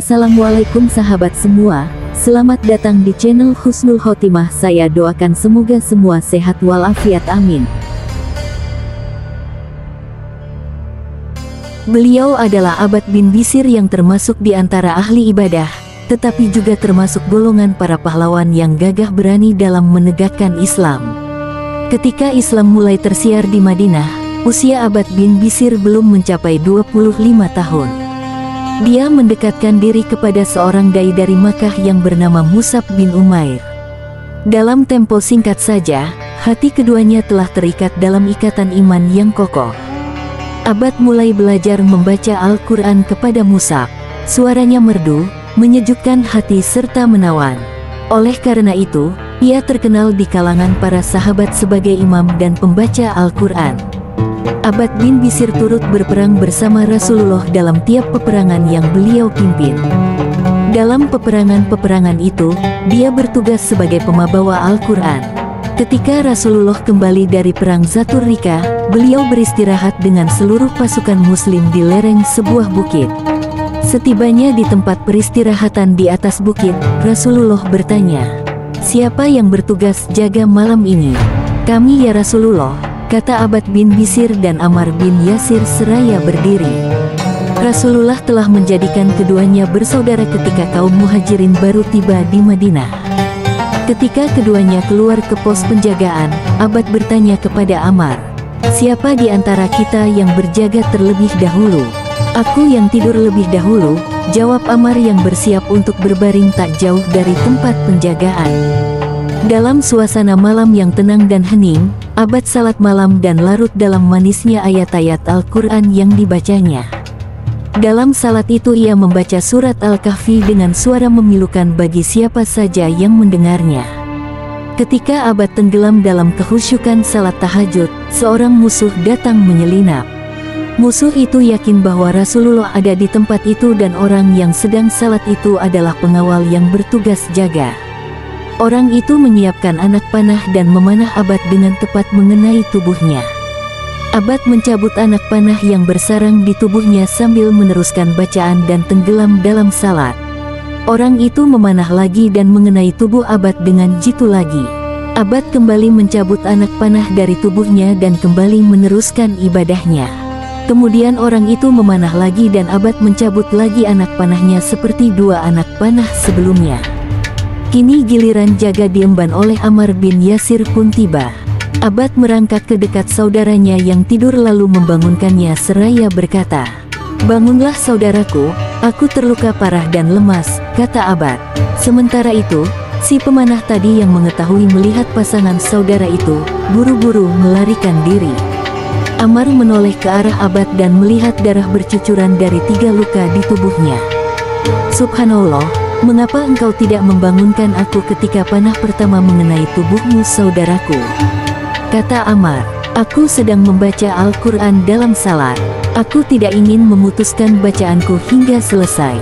Assalamualaikum sahabat semua, selamat datang di channel Husnul Khotimah. Saya doakan semoga semua sehat walafiat, amin. Beliau adalah Abbad bin Bishr yang termasuk di antara ahli ibadah, tetapi juga termasuk golongan para pahlawan yang gagah berani dalam menegakkan Islam. Ketika Islam mulai tersiar di Madinah, usia Abbad bin Bishr belum mencapai 25 tahun. Dia mendekatkan diri kepada seorang dai dari Makkah yang bernama Mus'ab bin Umair. Dalam tempo singkat saja, hati keduanya telah terikat dalam ikatan iman yang kokoh. Abbad mulai belajar membaca Al-Quran kepada Mus'ab. Suaranya merdu, menyejukkan hati serta menawan. Oleh karena itu, ia terkenal di kalangan para sahabat sebagai imam dan pembaca Al-Quran. Abbad bin Bishr turut berperang bersama Rasulullah dalam tiap peperangan yang beliau pimpin. Dalam peperangan-peperangan itu, dia bertugas sebagai pembawa Al-Quran. Ketika Rasulullah kembali dari perang Zatur Rika, beliau beristirahat dengan seluruh pasukan muslim di lereng sebuah bukit. Setibanya di tempat peristirahatan di atas bukit, Rasulullah bertanya, "Siapa yang bertugas jaga malam ini?" "Kami ya Rasulullah," kata Abbad bin Bishr dan Ammar bin Yasir seraya berdiri. Rasulullah telah menjadikan keduanya bersaudara ketika kaum muhajirin baru tiba di Madinah. Ketika keduanya keluar ke pos penjagaan, Abbad bertanya kepada Ammar, "Siapa di antara kita yang berjaga terlebih dahulu?" "Aku yang tidur lebih dahulu," jawab Ammar yang bersiap untuk berbaring tak jauh dari tempat penjagaan. Dalam suasana malam yang tenang dan hening, Abbad salat malam dan larut dalam manisnya ayat-ayat Al-Quran yang dibacanya. Dalam salat itu ia membaca surat Al-Kahfi dengan suara memilukan bagi siapa saja yang mendengarnya. Ketika Abbad tenggelam dalam kehusyukan salat tahajud, seorang musuh datang menyelinap. Musuh itu yakin bahwa Rasulullah ada di tempat itu dan orang yang sedang salat itu adalah pengawal yang bertugas jaga. Orang itu menyiapkan anak panah dan memanah Abbad dengan tepat mengenai tubuhnya. Abbad mencabut anak panah yang bersarang di tubuhnya sambil meneruskan bacaan dan tenggelam dalam salat. Orang itu memanah lagi dan mengenai tubuh Abbad dengan jitu lagi. Abbad kembali mencabut anak panah dari tubuhnya dan kembali meneruskan ibadahnya. Kemudian orang itu memanah lagi dan Abbad mencabut lagi anak panahnya seperti dua anak panah sebelumnya. Kini giliran jaga diemban oleh Ammar bin Yasir pun tiba. Abbad merangkak ke dekat saudaranya yang tidur lalu membangunkannya seraya berkata, "Bangunlah saudaraku, aku terluka parah dan lemas," kata Abbad. Sementara itu, si pemanah tadi yang mengetahui melihat pasangan saudara itu, buru-buru melarikan diri. Ammar menoleh ke arah Abbad dan melihat darah bercucuran dari 3 luka di tubuhnya. "Subhanallah, mengapa engkau tidak membangunkan aku ketika panah pertama mengenai tubuhmu saudaraku?" kata Ammar. "Aku sedang membaca Al-Quran dalam salat. Aku tidak ingin memutuskan bacaanku hingga selesai.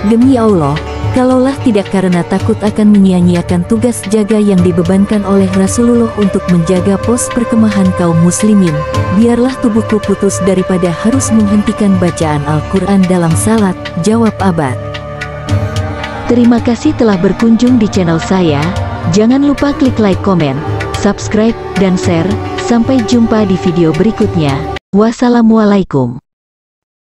Demi Allah, kalaulah tidak karena takut akan menyia-nyiakan tugas jaga yang dibebankan oleh Rasulullah untuk menjaga pos perkemahan kaum muslimin, biarlah tubuhku putus daripada harus menghentikan bacaan Al-Quran dalam salat," jawab Abbad. Terima kasih telah berkunjung di channel saya. Jangan lupa klik like, komen, subscribe, dan share. Sampai jumpa di video berikutnya. Wassalamualaikum.